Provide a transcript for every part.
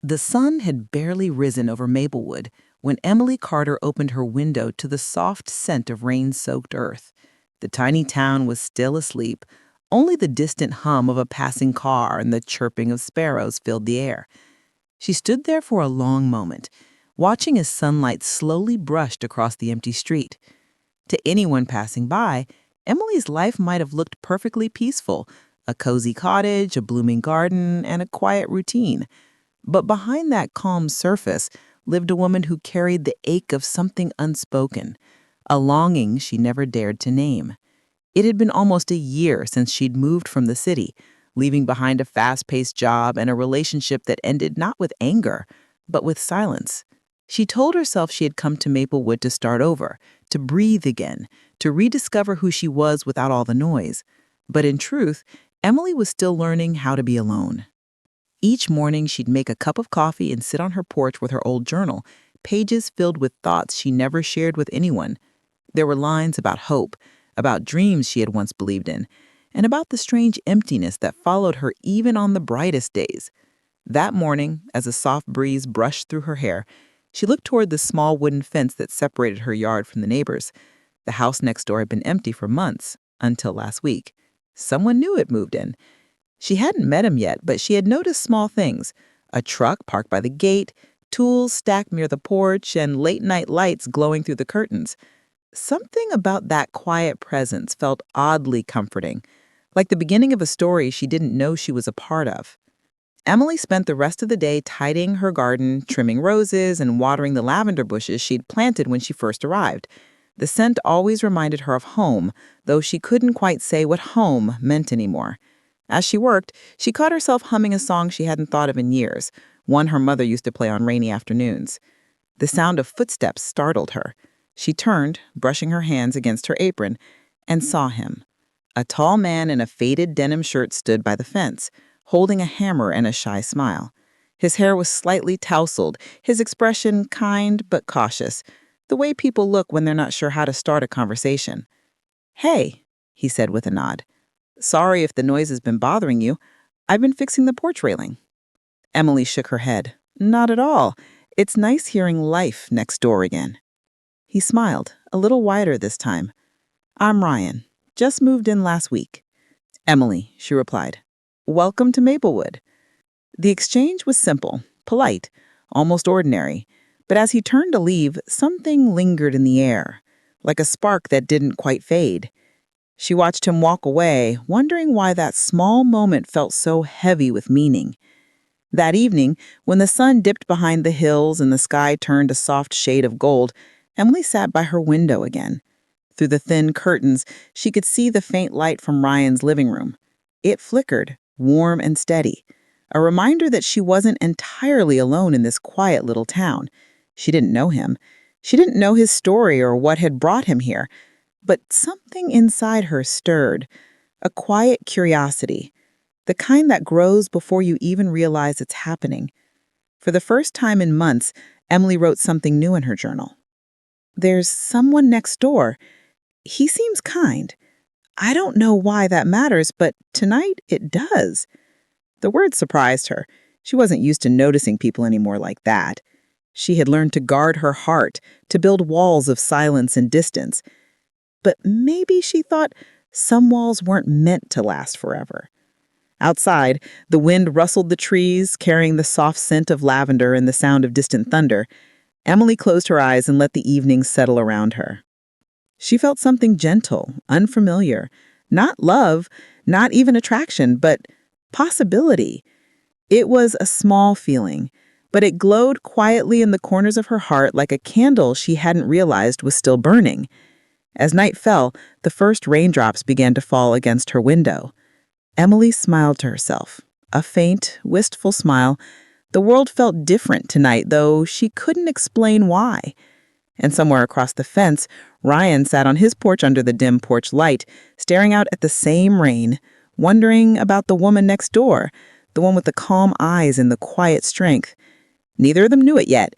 The sun had barely risen over Maplewood when Emily Carter opened her window to the soft scent of rain-soaked earth. The tiny town was still asleep. Only the distant hum of a passing car and the chirping of sparrows filled the air. She stood there for a long moment, watching as sunlight slowly brushed across the empty street. To anyone passing by, Emily's life might have looked perfectly peaceful, a cozy cottage, a blooming garden, and a quiet routine. But behind that calm surface lived a woman who carried the ache of something unspoken, a longing she never dared to name. It had been almost a year since she'd moved from the city, leaving behind a fast-paced job and a relationship that ended not with anger, but with silence. She told herself she had come to Maplewood to start over, to breathe again, to rediscover who she was without all the noise. But in truth, Emily was still learning how to be alone. Each morning, she'd make a cup of coffee and sit on her porch with her old journal, pages filled with thoughts she never shared with anyone. There were lines about hope, about dreams she had once believed in, and about the strange emptiness that followed her even on the brightest days. That morning, as a soft breeze brushed through her hair, she looked toward the small wooden fence that separated her yard from the neighbors. The house next door had been empty for months, until last week. Someone new had moved in. She hadn't met him yet, but she had noticed small things: a truck parked by the gate, tools stacked near the porch, and late-night lights glowing through the curtains. Something about that quiet presence felt oddly comforting, like the beginning of a story she didn't know she was a part of. Emily spent the rest of the day tidying her garden, trimming roses, and watering the lavender bushes she'd planted when she first arrived. The scent always reminded her of home, though she couldn't quite say what home meant anymore. As she worked, she caught herself humming a song she hadn't thought of in years, one her mother used to play on rainy afternoons. The sound of footsteps startled her. She turned, brushing her hands against her apron, and saw him. A tall man in a faded denim shirt stood by the fence, holding a hammer and a shy smile. His hair was slightly tousled, his expression kind but cautious, the way people look when they're not sure how to start a conversation. "Hey," he said with a nod. "Sorry if the noise has been bothering you. I've been fixing the porch railing." Emily shook her head. "Not at all. It's nice hearing life next door again." He smiled, a little wider this time. "I'm Ryan. Just moved in last week." "Emily," she replied. "Welcome to Maplewood." The exchange was simple, polite, almost ordinary. But as he turned to leave, something lingered in the air, like a spark that didn't quite fade. She watched him walk away, wondering why that small moment felt so heavy with meaning. That evening, when the sun dipped behind the hills and the sky turned a soft shade of gold, Emily sat by her window again. Through the thin curtains, she could see the faint light from Ryan's living room. It flickered, warm and steady, a reminder that she wasn't entirely alone in this quiet little town. She didn't know him. She didn't know his story or what had brought him here. But something inside her stirred, a quiet curiosity, the kind that grows before you even realize it's happening. For the first time in months, Emily wrote something new in her journal. "There's someone next door. He seems kind. I don't know why that matters, but tonight it does." The word surprised her. She wasn't used to noticing people anymore like that. She had learned to guard her heart, to build walls of silence and distance. But maybe she thought some walls weren't meant to last forever. Outside, the wind rustled the trees, carrying the soft scent of lavender and the sound of distant thunder. Emily closed her eyes and let the evening settle around her. She felt something gentle, unfamiliar. Not love, not even attraction, but possibility. It was a small feeling, but it glowed quietly in the corners of her heart like a candle she hadn't realized was still burning. As night fell, the first raindrops began to fall against her window. Emily smiled to herself, a faint, wistful smile. The world felt different tonight, though she couldn't explain why. And somewhere across the fence, Ryan sat on his porch under the dim porch light, staring out at the same rain, wondering about the woman next door, the one with the calm eyes and the quiet strength. Neither of them knew it yet,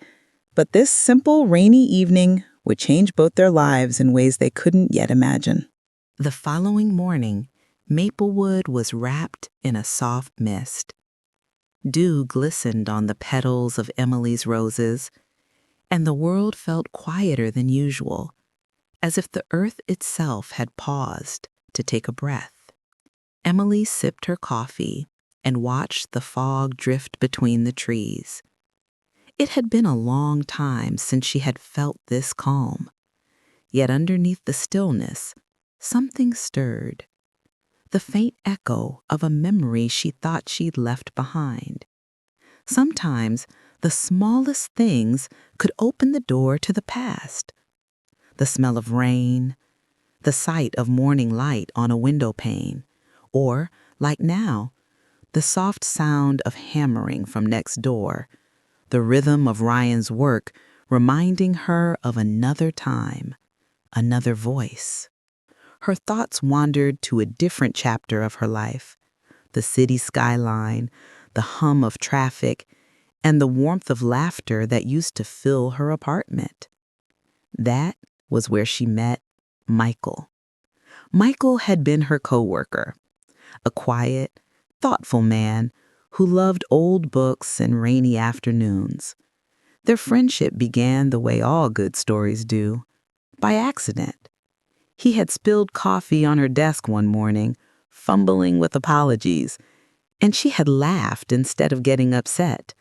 but this simple, rainy evening would change both their lives in ways they couldn't yet imagine. The following morning, Maplewood was wrapped in a soft mist. Dew glistened on the petals of Emily's roses, and the world felt quieter than usual, as if the earth itself had paused to take a breath. Emily sipped her coffee and watched the fog drift between the trees. It had been a long time since she had felt this calm, yet underneath the stillness, something stirred. The faint echo of a memory she thought she'd left behind. Sometimes the smallest things could open the door to the past. The smell of rain, the sight of morning light on a window pane, or, like now, the soft sound of hammering from next door, the rhythm of Ryan's work reminding her of another time, another voice. Her thoughts wandered to a different chapter of her life, the city skyline, the hum of traffic, and the warmth of laughter that used to fill her apartment. That was where she met Michael. Michael had been her coworker, a quiet, thoughtful man who loved old books and rainy afternoons. Their friendship began the way all good stories do, by accident. He had spilled coffee on her desk one morning, fumbling with apologies, and she had laughed instead of getting upset.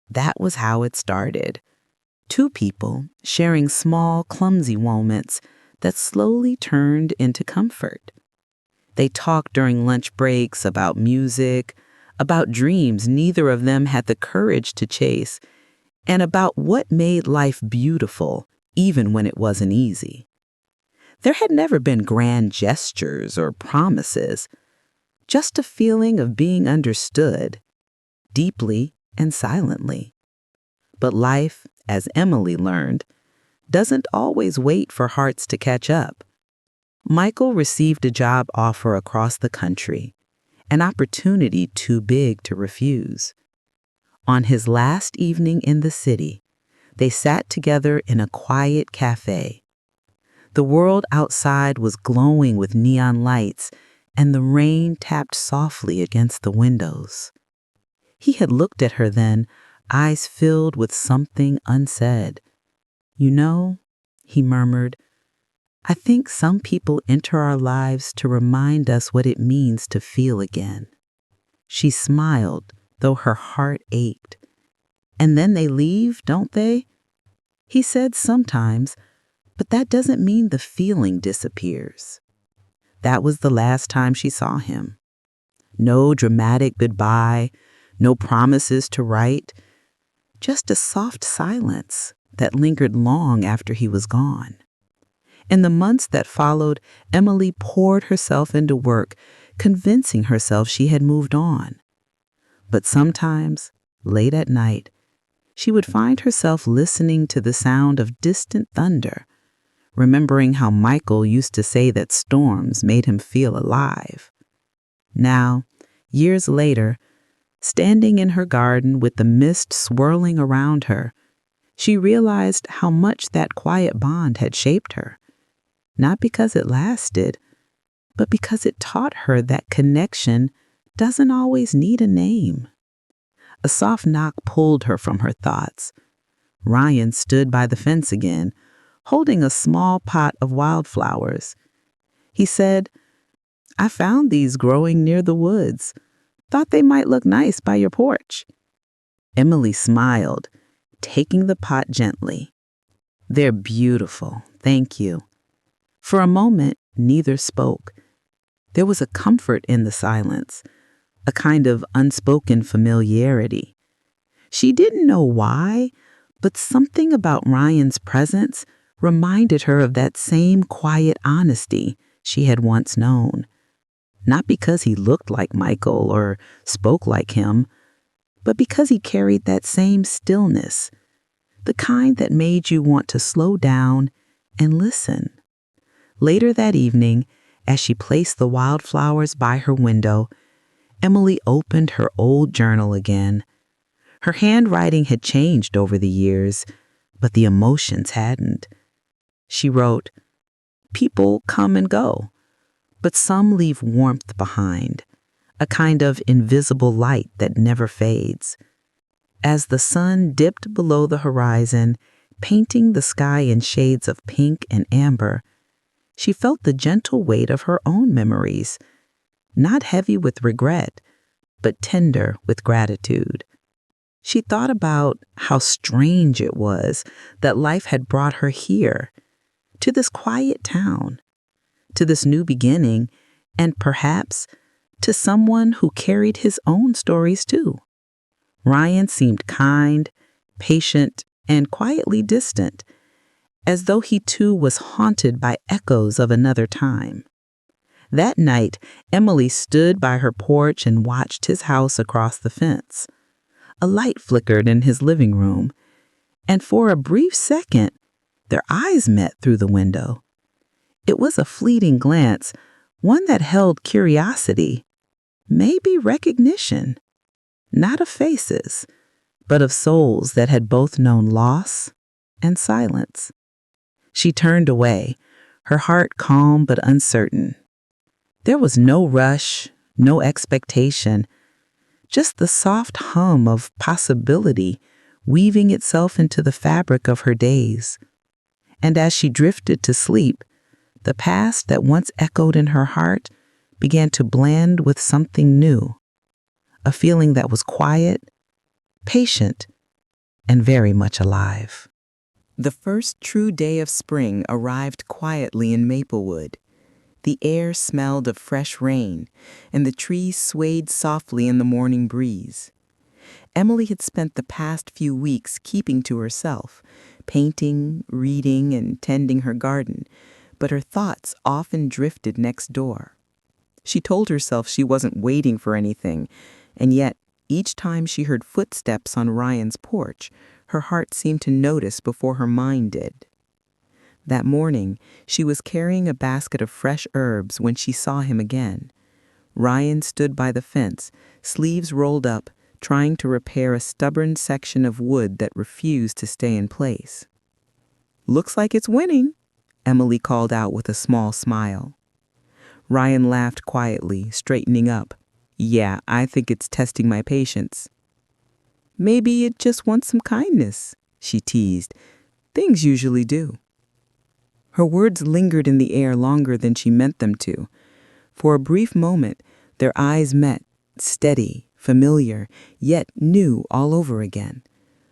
That was how it started. Two people sharing small, clumsy moments that slowly turned into comfort. They talked during lunch breaks about music, about dreams neither of them had the courage to chase, and about what made life beautiful, even when it wasn't easy. There had never been grand gestures or promises, just a feeling of being understood, deeply and silently. But life, as Emily learned, doesn't always wait for hearts to catch up. Michael received a job offer across the country, an opportunity too big to refuse. On his last evening in the city, they sat together in a quiet cafe. The world outside was glowing with neon lights, and the rain tapped softly against the windows. He had looked at her then, eyes filled with something unsaid. "You know," he murmured, "I think some people enter our lives to remind us what it means to feel again." She smiled, though her heart ached. "And then they leave, don't they?" He said sometimes, but that doesn't mean the feeling disappears. That was the last time she saw him. No dramatic goodbye, no promises to write, just a soft silence that lingered long after he was gone. In the months that followed, Emily poured herself into work, convincing herself she had moved on. But sometimes, late at night, she would find herself listening to the sound of distant thunder, remembering how Michael used to say that storms made him feel alive. Now, years later, standing in her garden with the mist swirling around her, she realized how much that quiet bond had shaped her. Not because it lasted, but because it taught her that connection doesn't always need a name. A soft knock pulled her from her thoughts. Ryan stood by the fence again, holding a small pot of wildflowers. He said, "I found these growing near the woods. Thought they might look nice by your porch." Emily smiled, taking the pot gently. "They're beautiful, thank you." For a moment, neither spoke. There was a comfort in the silence, a kind of unspoken familiarity. She didn't know why, but something about Ryan's presence reminded her of that same quiet honesty she had once known. Not because he looked like Michael or spoke like him, but because he carried that same stillness, the kind that made you want to slow down and listen. Later that evening, as she placed the wildflowers by her window, Emily opened her old journal again. Her handwriting had changed over the years, but the emotions hadn't. She wrote, "People come and go, but some leave warmth behind, a kind of invisible light that never fades. As the sun dipped below the horizon, painting the sky in shades of pink and amber, she felt the gentle weight of her own memories, not heavy with regret, but tender with gratitude. She thought about how strange it was that life had brought her here, to this quiet town, to this new beginning, and perhaps to someone who carried his own stories too. Ryan seemed kind, patient, and quietly distant, as though he too was haunted by echoes of another time. That night, Emily stood by her porch and watched his house across the fence. A light flickered in his living room, and for a brief second, their eyes met through the window. It was a fleeting glance, one that held curiosity, maybe recognition, not of faces, but of souls that had both known loss and silence. She turned away, her heart calm but uncertain. There was no rush, no expectation, just the soft hum of possibility weaving itself into the fabric of her days. And as she drifted to sleep, the past that once echoed in her heart began to blend with something new, a feeling that was quiet, patient, and very much alive. The first true day of spring arrived quietly in Maplewood. The air smelled of fresh rain, and the trees swayed softly in the morning breeze. Emily had spent the past few weeks keeping to herself, painting, reading, and tending her garden, but her thoughts often drifted next door. She told herself she wasn't waiting for anything, and yet, each time she heard footsteps on Ryan's porch, her heart seemed to notice before her mind did. That morning, she was carrying a basket of fresh herbs when she saw him again. Ryan stood by the fence, sleeves rolled up, trying to repair a stubborn section of wood that refused to stay in place. "Looks like it's winning," Emily called out with a small smile. Ryan laughed quietly, straightening up. "Yeah, I think it's testing my patience." "Maybe it just wants some kindness," she teased. "Things usually do." Her words lingered in the air longer than she meant them to. For a brief moment, their eyes met, steady, familiar, yet new all over again.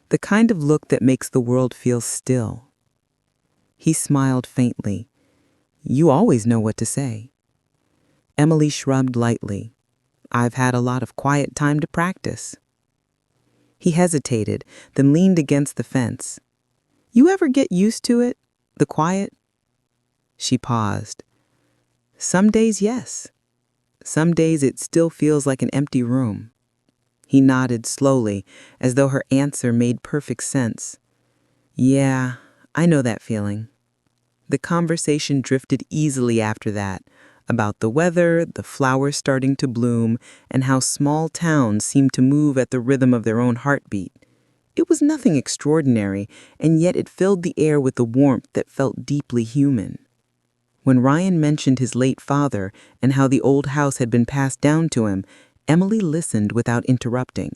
The kind of look that makes the world feel still. He smiled faintly. "You always know what to say." Emily shrugged lightly. "I've had a lot of quiet time to practice." He hesitated, then leaned against the fence. "You ever get used to it? The quiet?" She paused. "Some days, yes. Some days it still feels like an empty room." He nodded slowly, as though her answer made perfect sense. "Yeah, I know that feeling." The conversation drifted easily after that, about the weather, the flowers starting to bloom, and how small towns seem to move at the rhythm of their own heartbeat. It was nothing extraordinary, and yet it filled the air with a warmth that felt deeply human. When Ryan mentioned his late father and how the old house had been passed down to him, Emily listened without interrupting.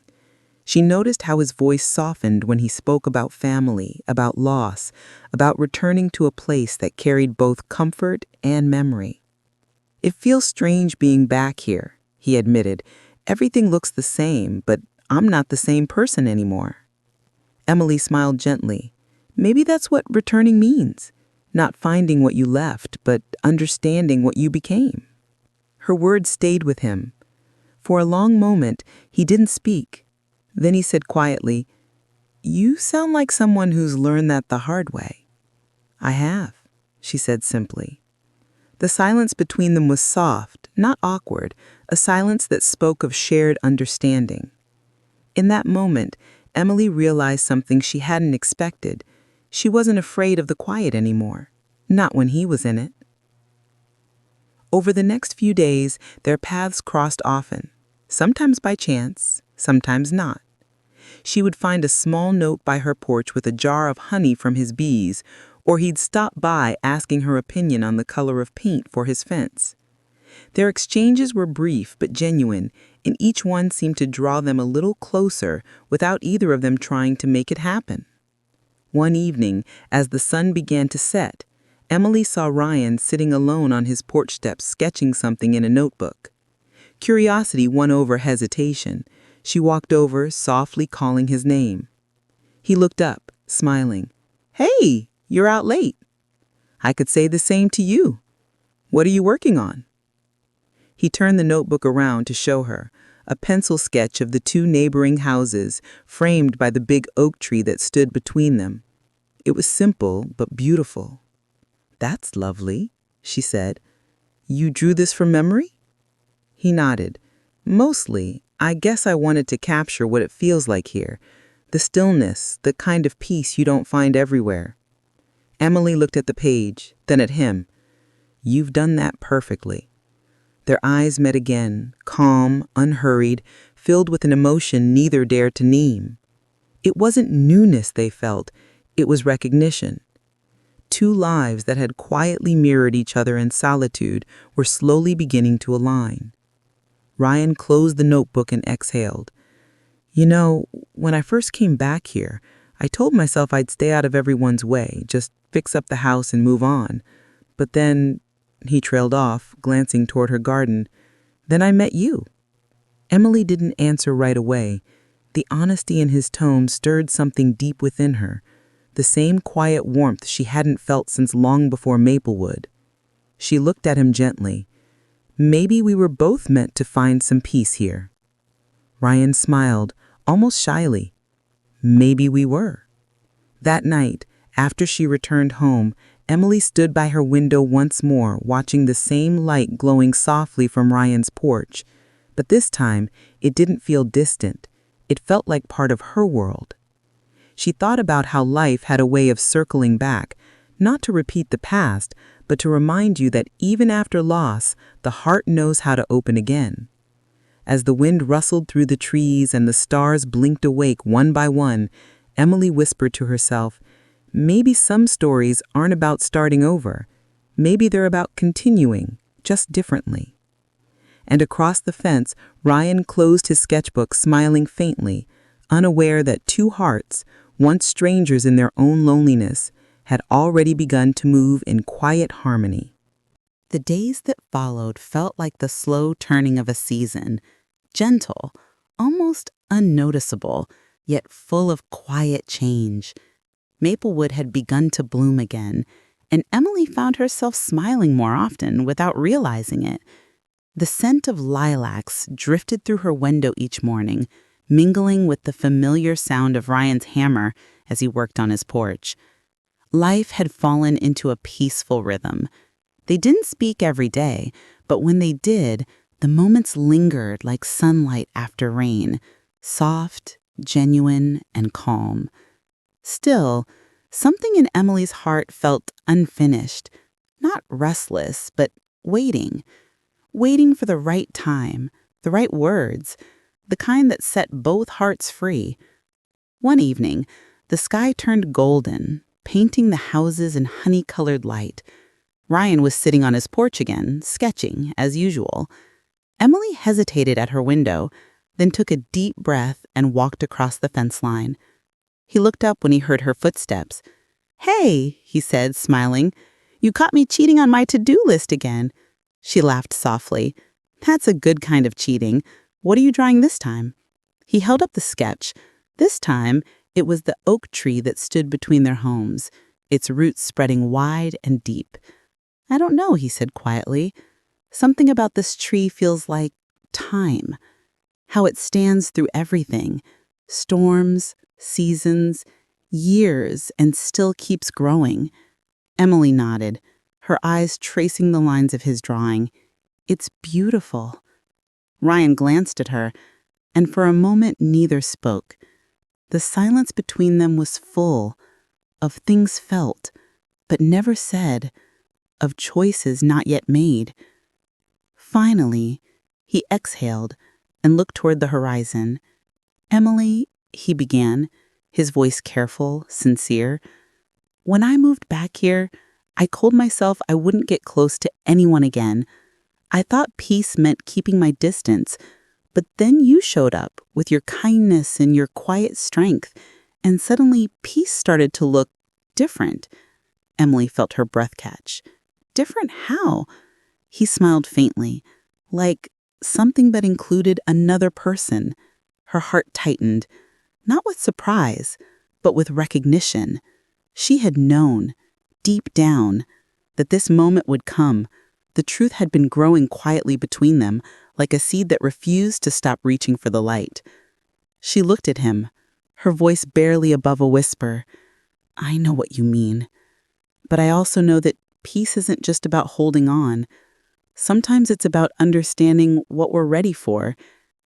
She noticed how his voice softened when he spoke about family, about loss, about returning to a place that carried both comfort and memory. "It feels strange being back here," he admitted. "Everything looks the same, but I'm not the same person anymore." Emily smiled gently. "Maybe that's what returning means. Not finding what you left, but understanding what you became." Her words stayed with him. For a long moment, he didn't speak. Then he said quietly, "You sound like someone who's learned that the hard way." "I have," she said simply. The silence between them was soft, not awkward, a silence that spoke of shared understanding. In that moment, Emily realized something she hadn't expected. She wasn't afraid of the quiet anymore, not when he was in it. Over the next few days, their paths crossed often, sometimes by chance, sometimes not. She would find a small note by her porch with a jar of honey from his bees, or he'd stop by asking her opinion on the color of paint for his fence. Their exchanges were brief but genuine, and each one seemed to draw them a little closer without either of them trying to make it happen. One evening, as the sun began to set, Emily saw Ryan sitting alone on his porch steps sketching something in a notebook. Curiosity won over hesitation. She walked over, softly calling his name. He looked up, smiling. "Hey, you're out late." "I could say the same to you. What are you working on?" He turned the notebook around to show her, a pencil sketch of the two neighboring houses, framed by the big oak tree that stood between them. It was simple but beautiful. "That's lovely," she said. "You drew this from memory?" He nodded. "Mostly. I guess I wanted to capture what it feels like here. The stillness, the kind of peace you don't find everywhere." Emily looked at the page, then at him. "You've done that perfectly." Their eyes met again, calm, unhurried, filled with an emotion neither dared to name. It wasn't newness they felt, it was recognition. Two lives that had quietly mirrored each other in solitude were slowly beginning to align. Ryan closed the notebook and exhaled. "You know, when I first came back here, I told myself I'd stay out of everyone's way, just fix up the house and move on. But then," he trailed off, glancing toward her garden, "then I met you." Emily didn't answer right away. The honesty in his tone stirred something deep within her, the same quiet warmth she hadn't felt since long before Maplewood. She looked at him gently. "Maybe we were both meant to find some peace here." Ryan smiled, almost shyly. "Maybe we were." That night, after she returned home, Emily stood by her window once more, watching the same light glowing softly from Ryan's porch. But this time, it didn't feel distant. It felt like part of her world. She thought about how life had a way of circling back, not to repeat the past, but to remind you that even after loss, the heart knows how to open again. As the wind rustled through the trees and the stars blinked awake one by one, Emily whispered to herself, maybe some stories aren't about starting over. Maybe they're about continuing, just differently. And across the fence, Ryan closed his sketchbook, smiling faintly, unaware that two hearts, once strangers in their own loneliness, had already begun to move in quiet harmony. The days that followed felt like the slow turning of a season, gentle, almost unnoticeable, yet full of quiet change. Maplewood had begun to bloom again, and Emily found herself smiling more often without realizing it. The scent of lilacs drifted through her window each morning, mingling with the familiar sound of Ryan's hammer as he worked on his porch. Life had fallen into a peaceful rhythm. They didn't speak every day, but when they did, the moments lingered like sunlight after rain, soft, genuine, and calm. Still, something in Emily's heart felt unfinished, not restless, but waiting for the right time, the right words, the kind that set both hearts free. One evening, the sky turned golden, painting the houses in honey-colored light. Ryan was sitting on his porch again, sketching, as usual. Emily hesitated at her window, then took a deep breath and walked across the fence line. He looked up when he heard her footsteps. "Hey," he said, smiling. "You caught me cheating on my to-do list again." She laughed softly. "That's a good kind of cheating. What are you drawing this time?" He held up the sketch. This time, it was the oak tree that stood between their homes, its roots spreading wide and deep. "I don't know," he said quietly. "Something about this tree feels like time. How it stands through everything. Storms, seasons, years, and still keeps growing." Emily nodded, her eyes tracing the lines of his drawing. "It's beautiful." Ryan glanced at her, and for a moment neither spoke. The silence between them was full of things felt, but never said, of choices not yet made. Finally, he exhaled and looked toward the horizon. "Emily," he began, his voice careful, sincere, "when I moved back here, I told myself I wouldn't get close to anyone again. I thought peace meant keeping my distance, but then you showed up with your kindness and your quiet strength, and suddenly peace started to look different. Emily felt her breath catch. Different how? He smiled faintly, like something that included another person. Her heart tightened, not with surprise, but with recognition. She had known, deep down, that this moment would come. The truth had been growing quietly between them, like a seed that refused to stop reaching for the light. She looked at him, her voice barely above a whisper. I know what you mean, but I also know that peace isn't just about holding on. Sometimes it's about understanding what we're ready for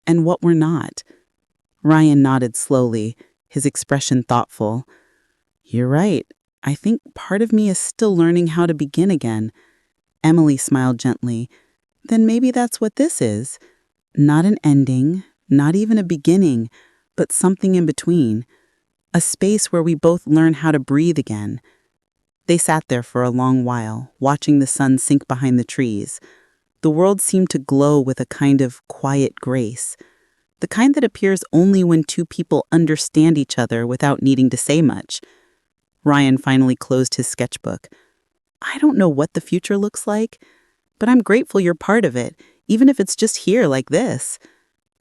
and what we're not. Ryan nodded slowly, his expression thoughtful. You're right. I think part of me is still learning how to begin again. Emily smiled gently. Then maybe that's what this is. Not an ending, not even a beginning, but something in between. A space where we both learn how to breathe again. They sat there for a long while, watching the sun sink behind the trees. The world seemed to glow with a kind of quiet grace. The kind that appears only when two people understand each other without needing to say much. Ryan finally closed his sketchbook. I don't know what the future looks like, but I'm grateful you're part of it, even if it's just here like this.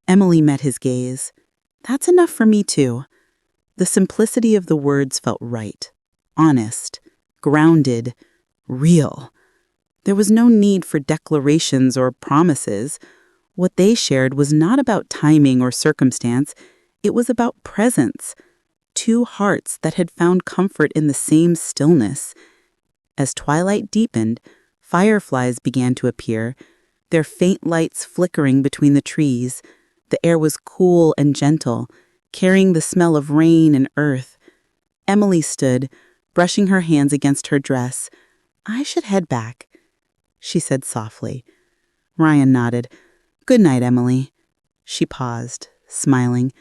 Emily met his gaze. That's enough for me too. The simplicity of the words felt right, honest, grounded, real. There was no need for declarations or promises. What they shared was not about timing or circumstance. It was about presence. Two hearts that had found comfort in the same stillness. As twilight deepened, fireflies began to appear, their faint lights flickering between the trees. The air was cool and gentle, carrying the smell of rain and earth. Emily stood, brushing her hands against her dress. I should head back, she said softly. Ryan nodded. Good night, Emily. She paused, smiling.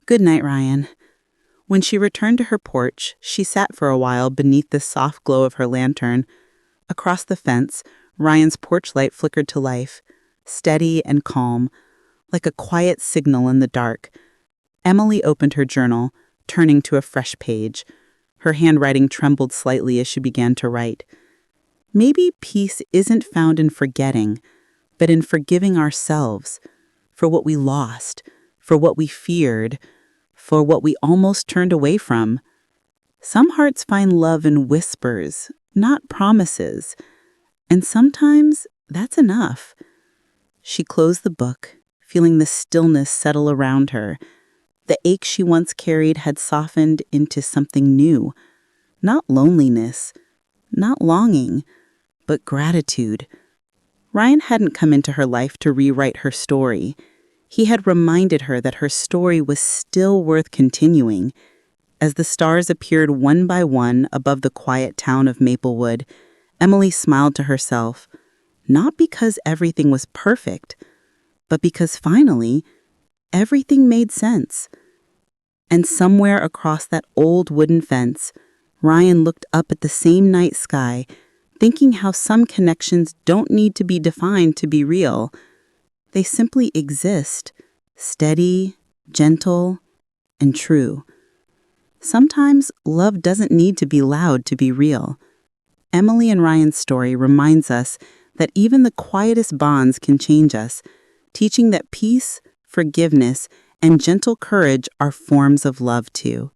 Good night, Ryan. When she returned to her porch, she sat for a while beneath the soft glow of her lantern. Across the fence, Ryan's porch light flickered to life, steady and calm, like a quiet signal in the dark. Emily opened her journal, turning to a fresh page. Her handwriting trembled slightly as she began to write. Maybe peace isn't found in forgetting, but in forgiving ourselves for what we lost, for what we feared, for what we almost turned away from. Some hearts find love in whispers, not promises, and sometimes that's enough. She closed the book, feeling the stillness settle around her. The ache she once carried had softened into something new. Not loneliness, not longing, but gratitude. Ryan hadn't come into her life to rewrite her story. He had reminded her that her story was still worth continuing. As the stars appeared one by one above the quiet town of Maplewood, Emily smiled to herself, not because everything was perfect, but because finally, everything made sense. And somewhere across that old wooden fence, Ryan looked up at the same night sky, thinking how some connections don't need to be defined to be real. They simply exist, steady, gentle, and true. Sometimes love doesn't need to be loud to be real. Emily and Ryan's story reminds us that even the quietest bonds can change us, teaching that peace, forgiveness, and gentle courage are forms of love too.